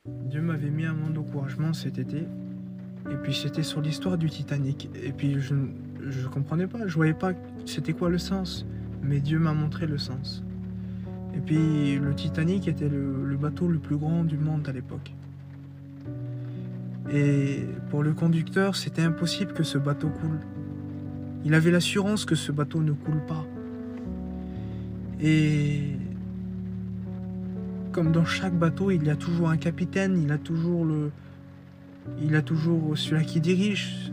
Dieu m'avait mis un moment d'encouragement cet été, et puis c'était sur l'histoire du Titanic. Et puis je comprenais pas, je voyais pas c'était quoi le sens, mais Dieu m'a montré le sens. Et puis le Titanic était le bateau le plus grand du monde à l'époque. Et pour le conducteur, c'était impossible que ce bateau coule. Il avait l'assurance que ce bateau ne coule pas. Et comme dans chaque bateau, il y a toujours un capitaine, il a toujours celui-là qui dirige.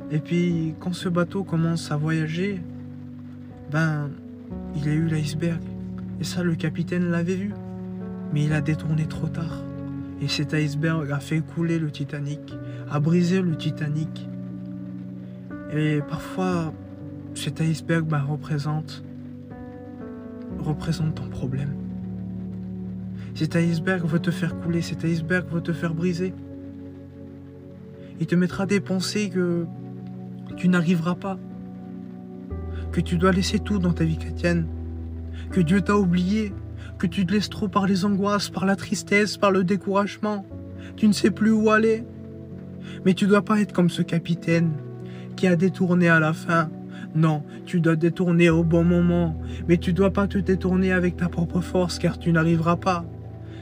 Et puis quand ce bateau commence à voyager, ben il y a eu l'iceberg. Et ça, le capitaine l'avait vu. Mais il a détourné trop tard. Et cet iceberg a fait couler le Titanic, a brisé le Titanic. Et parfois, cet iceberg représente ton problème. Cet iceberg veut te faire couler, cet iceberg veut te faire briser. Il te mettra des pensées que tu n'arriveras pas, que tu dois laisser tout dans ta vie chrétienne, que Dieu t'a oublié, que tu te laisses trop par les angoisses, par la tristesse, par le découragement. Tu ne sais plus où aller. Mais tu dois pas être comme ce capitaine qui a détourné à la fin. Non, tu dois détourner au bon moment. Mais tu dois pas te détourner avec ta propre force, car tu n'arriveras pas.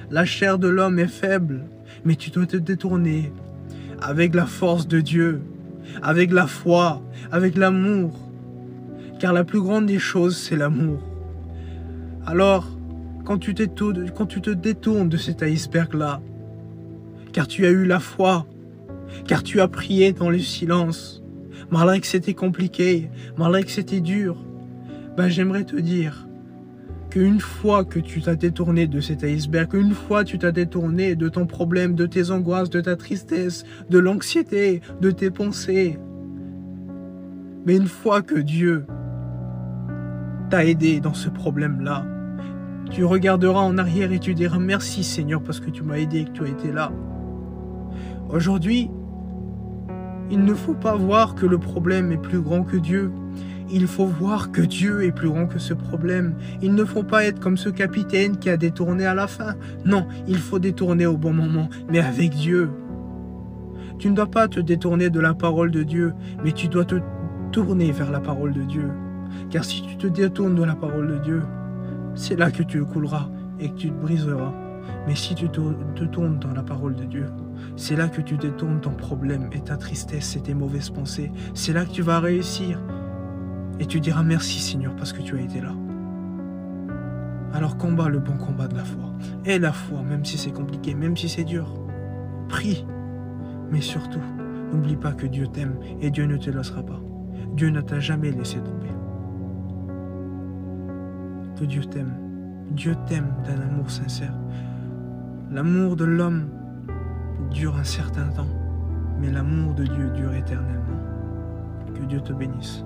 La chair de l'homme est faible, mais tu dois te détourner avec la force de Dieu, avec la foi, avec l'amour. Car la plus grande des choses, c'est l'amour. Alors, quand tu te détournes de cet iceberg-là, car tu as eu la foi, car tu as prié dans le silence, malgré que c'était compliqué, malgré que c'était dur, j'aimerais te dire qu'une fois que tu t'as détourné de cet iceberg, une fois tu t'as détourné de ton problème, de tes angoisses, de ta tristesse, de l'anxiété, de tes pensées, mais une fois que Dieu t'a aidé dans ce problème-là, tu regarderas en arrière et tu diras merci Seigneur parce que tu m'as aidé et que tu as été là. Aujourd'hui, il ne faut pas voir que le problème est plus grand que Dieu. Il faut voir que Dieu est plus grand que ce problème. Il ne faut pas être comme ce capitaine qui a détourné à la fin. Non, il faut détourner au bon moment, mais avec Dieu. Tu ne dois pas te détourner de la parole de Dieu, mais tu dois te tourner vers la parole de Dieu. Car si tu te détournes de la parole de Dieu, c'est là que tu couleras et que tu te briseras. Mais si tu te tournes dans la parole de Dieu, c'est là que tu détournes ton problème et ta tristesse et tes mauvaises pensées. C'est là que tu vas réussir. Et tu diras merci Seigneur parce que tu as été là. Alors combat le bon combat de la foi. Et la foi, même si c'est compliqué, même si c'est dur. Prie. Mais surtout, n'oublie pas que Dieu t'aime et Dieu ne te laissera pas. Dieu ne t'a jamais laissé tomber. Que Dieu t'aime. Dieu t'aime d'un amour sincère. L'amour de l'homme dure un certain temps, mais l'amour de Dieu dure éternellement. Que Dieu te bénisse.